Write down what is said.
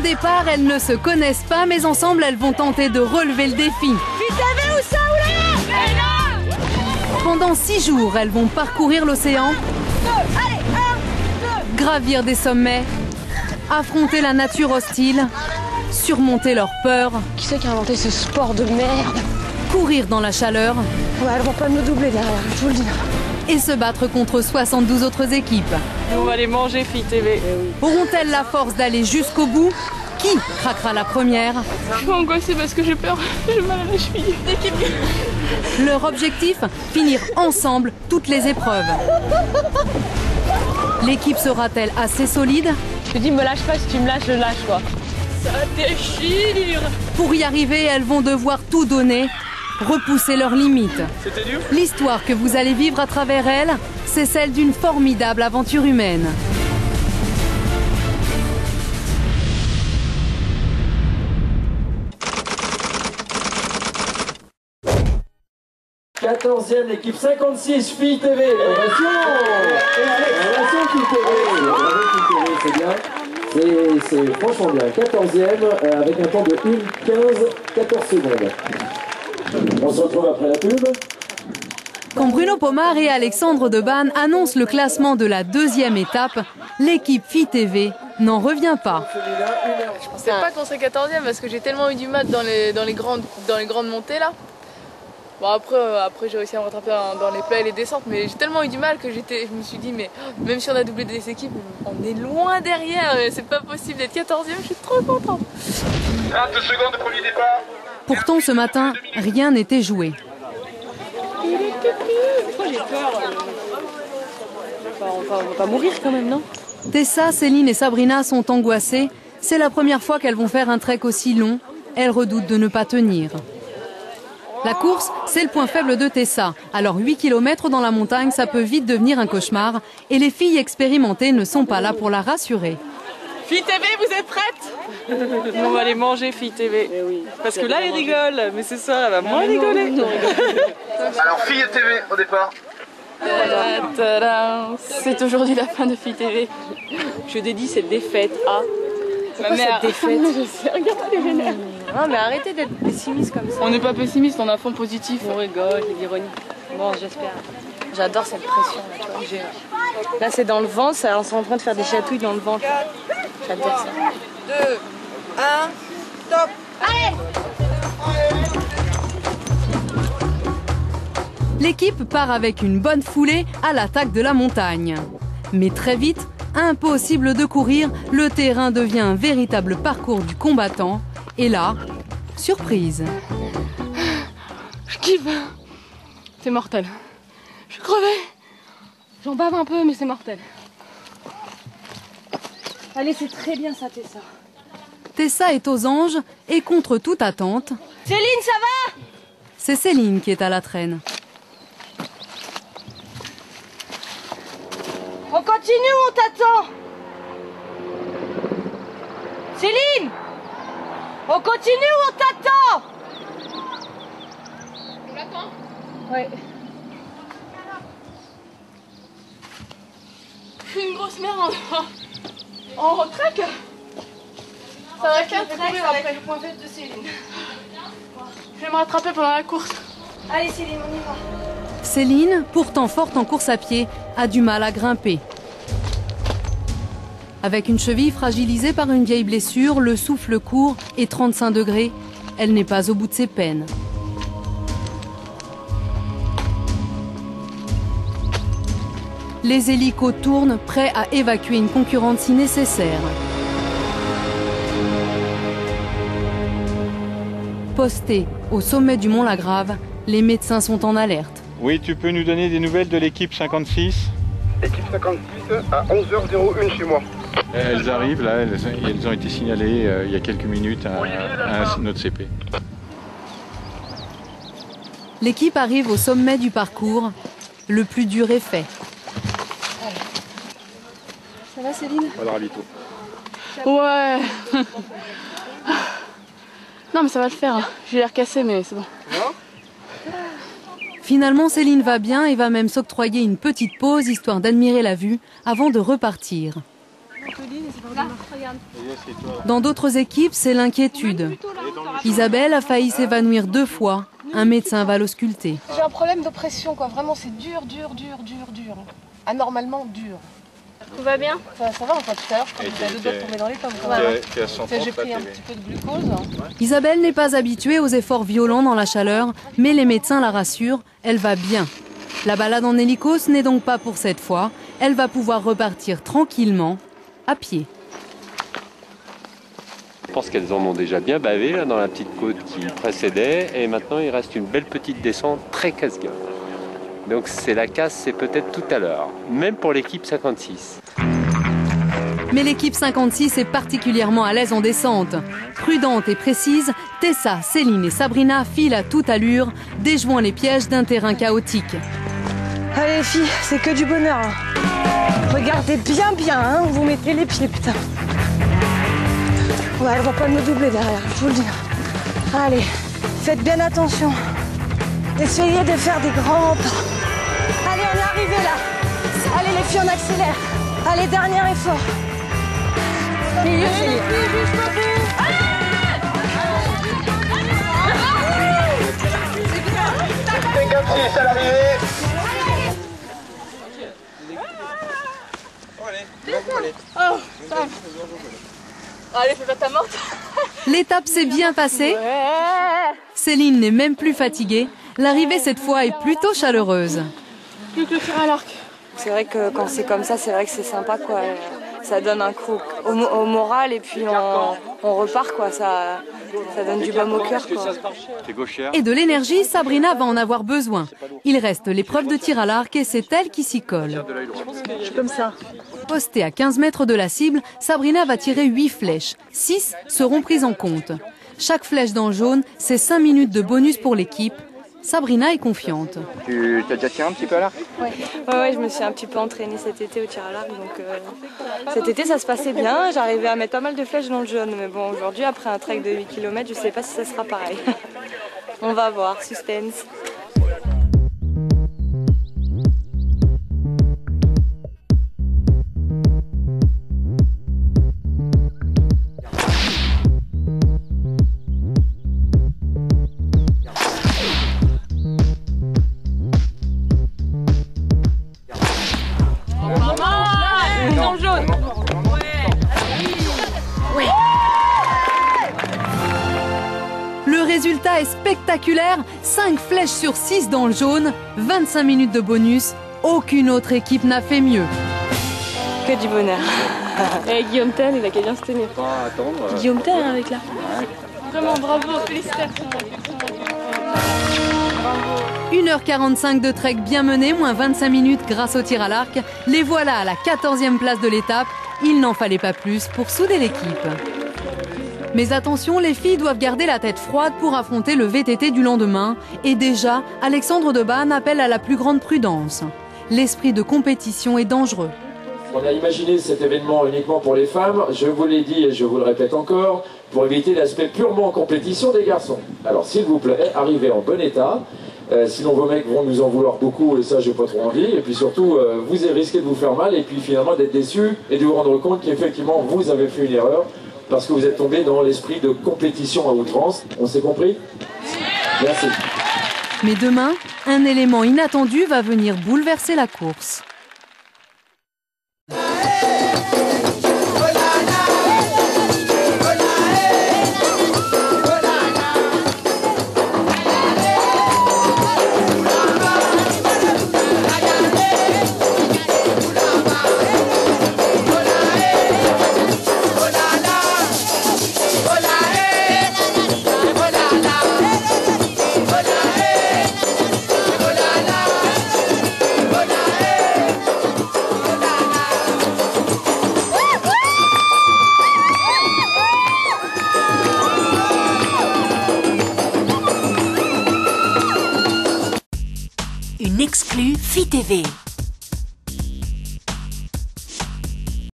Au départ, elles ne se connaissent pas, mais ensemble, elles vont tenter de relever le défi. Pendant 6 jours, elles vont parcourir l'océan, gravir des sommets, affronter la nature hostile, surmonter leurs peurs. Qui c'est qui a inventé ce sport de merde? Courir dans la chaleur. Ouais, elles vont pas me doubler derrière, je vous le dis. Et se battre contre 72 autres équipes. Et on va les manger, Filles TV. Auront-elles la force d'aller jusqu'au bout? Qui craquera la première? Je suis angoissée parce que j'ai peur. J'ai mal à la cheville. Leur objectif? Finir ensemble toutes les épreuves. L'équipe sera-t-elle assez solide? Je te dis, me lâche pas, si tu me lâches, je lâche quoi. Ça déchire. Pour y arriver, elles vont devoir tout donner, repousser leurs limites. C'était dur. L'histoire que vous allez vivre à travers elles, c'est celle d'une formidable aventure humaine. Quatorzième, l'équipe 56, Filles TV. Ovation Filles TV. Bravo Filles TV, c'est bien. C'est franchement bien. 14e avec un temps de 1:15-14 secondes. On se retrouve après la pub. Quand Bruno Pomar et Alexandre Debanne annoncent le classement de la 2e étape, l'équipe Filles TV n'en revient pas. Je pensais pas qu'on serait 14e parce que j'ai tellement eu du mal dans les grandes montées là. Bon après j'ai réussi à me rattraper dans les plats et les descentes, mais j'ai tellement eu du mal que je me suis dit mais même si on a doublé des équipes, on est loin derrière, c'est pas possible d'être 14e, je suis trop contente. 22 secondes de premier départ. Pourtant ce matin, rien n'était joué. Pourquoi j'ai peur? On va pas mourir quand même, non? Tessa, Céline et Sabrina sont angoissées. C'est la première fois qu'elles vont faire un trek aussi long. Elles redoutent de ne pas tenir. La course, c'est le point faible de Tessa. Alors 8 km dans la montagne, ça peut vite devenir un cauchemar. Et les filles expérimentées ne sont pas là pour la rassurer. Filles TV, vous êtes prêtes? On va les manger, Filles TV. Parce que là, elles rigolent, mais ce soir, elle va moins rigoler. Alors, Filles TV au départ. C'est aujourd'hui la fin de Filles TV. Je dédie cette défaite à ma mère. Cette défaite? Je sais, regardez les nerfs. Non mais arrêtez d'être pessimiste comme ça. On n'est pas pessimiste, on a fond positif. On rigole, il y a de l'ironie. Bon, j'espère. J'adore cette pression là, tu vois. Là c'est dans le ventre, on est en train de faire des chatouilles dans le ventre. J'adore ça. 2, 1, stop. Allez! L'équipe part avec une bonne foulée à l'attaque de la montagne. Mais très vite, impossible de courir, le terrain devient un véritable parcours du combattant. Et là, surprise. Je kiffe. C'est mortel. Je suis crevée. J'en bave un peu, mais c'est mortel. Allez, c'est très bien ça, Tessa. Tessa est aux anges et contre toute attente. Céline, ça va? C'est Céline qui est à la traîne. On continue ou on t'attend? Céline! On continue ou on t'attend? On l'attend? Ouais. Je suis une grosse merde en trek. Ça va qu'un trek avec le point faible de Céline. Je vais me rattraper pendant la course. Allez Céline, on y va. Céline, pourtant forte en course à pied, a du mal à grimper. Avec une cheville fragilisée par une vieille blessure, le souffle court et 35 degrés, elle n'est pas au bout de ses peines. Les hélicos tournent, prêts à évacuer une concurrente si nécessaire. Postés au sommet du Mont Lagrave, les médecins sont en alerte. Oui, tu peux nous donner des nouvelles de l'équipe 56? Équipe 56 à 11h01 chez moi. Elles arrivent, là, elles ont été signalées il y a quelques minutes à notre CP. L'équipe arrive au sommet du parcours. Le plus dur est fait. Ça va Céline? Pas de ravito. Ouais. Non mais ça va le faire. J'ai l'air cassé mais c'est bon. Finalement, Céline va bien et va même s'octroyer une petite pause histoire d'admirer la vue avant de repartir. Dans d'autres équipes, c'est l'inquiétude. Isabelle a failli s'évanouir 2 fois. Un médecin va l'ausculter. J'ai un problème de pression, quoi. Vraiment, c'est dur. Anormalement dur. Tout va bien? Ça va, enfin, tout à l'heure, quand j'étais à 2 doigts de tomber dans les pommes. J'ai pris un petit peu de glucose. Isabelle n'est pas habituée aux efforts violents dans la chaleur, mais les médecins la rassurent, elle va bien. La balade en hélico, ce n'est donc pas pour cette fois. Elle va pouvoir repartir tranquillement, à pied. Je pense qu'elles en ont déjà bien bavé là, dans la petite côte qui précédait. Et maintenant, il reste une belle petite descente très casse-gueule. Donc c'est la casse, c'est peut-être tout à l'heure, même pour l'équipe 56. Mais l'équipe 56 est particulièrement à l'aise en descente. Prudente et précise, Tessa, Céline et Sabrina filent à toute allure, déjouant les pièges d'un terrain chaotique. Allez les filles, c'est que du bonheur. Hein. Regardez bien, hein, où vous mettez les pieds, putain. Ouais, elles vont pas me doubler derrière, je vous le dis. Allez, faites bien attention. Essayez de faire des grands pas. Allez, on est arrivé là. Allez les filles, on accélère. Allez, dernier effort. Milieu, Céline. C'est à l'arrivée. Allez, fais pas ta morte. L'étape s'est bien passée. Céline n'est même plus fatiguée. L'arrivée cette fois est plutôt chaleureuse. Plus que le tir à l'arc. C'est vrai que quand c'est comme ça, c'est vrai que c'est sympa, quoi. Ça donne un coup au moral et puis on repart, quoi. Ça donne du baume au cœur, quoi. Et de l'énergie, Sabrina va en avoir besoin. Il reste l'épreuve de tir à l'arc et c'est elle qui s'y colle. Je suis comme ça. Postée à 15 mètres de la cible, Sabrina va tirer 8 flèches. 6 seront prises en compte. Chaque flèche dans le jaune, c'est 5 minutes de bonus pour l'équipe. Sabrina est confiante. Tu as déjà tiré un petit peu à l'arc? Ouais, je me suis un petit peu entraînée cet été au tir à l'arc. Donc cet été, ça se passait bien. J'arrivais à mettre pas mal de flèches dans le jaune. Mais bon, aujourd'hui, après un trek de 8 km, je sais pas si ça sera pareil. On va voir, suspense. Le résultat est spectaculaire, 5 flèches sur 6 dans le jaune, 25 minutes de bonus, aucune autre équipe n'a fait mieux. Que du bonheur. Et Guillaume Tell, il a qu'à bien se tenir. Guillaume Tell avec là. Vraiment bravo, félicitations. 1h45 de trek bien mené, moins 25 minutes grâce au tir à l'arc. Les voilà à la 14e place de l'étape. Il n'en fallait pas plus pour souder l'équipe. Mais attention, les filles doivent garder la tête froide pour affronter le VTT du lendemain. Et déjà, Alexandre Debanne appelle à la plus grande prudence. L'esprit de compétition est dangereux. On a imaginé cet événement uniquement pour les femmes, je vous l'ai dit et je vous le répète encore, pour éviter l'aspect purement compétition des garçons. Alors s'il vous plaît, arrivez en bon état, sinon vos mecs vont nous en vouloir beaucoup et ça j'ai pas trop envie, et puis surtout vous risquez de vous faire mal et puis finalement d'être déçus et de vous rendre compte qu'effectivement vous avez fait une erreur parce que vous êtes tombé dans l'esprit de compétition à outrance. On s'est compris? Merci. Mais demain, un élément inattendu va venir bouleverser la course. Une exclue FITV.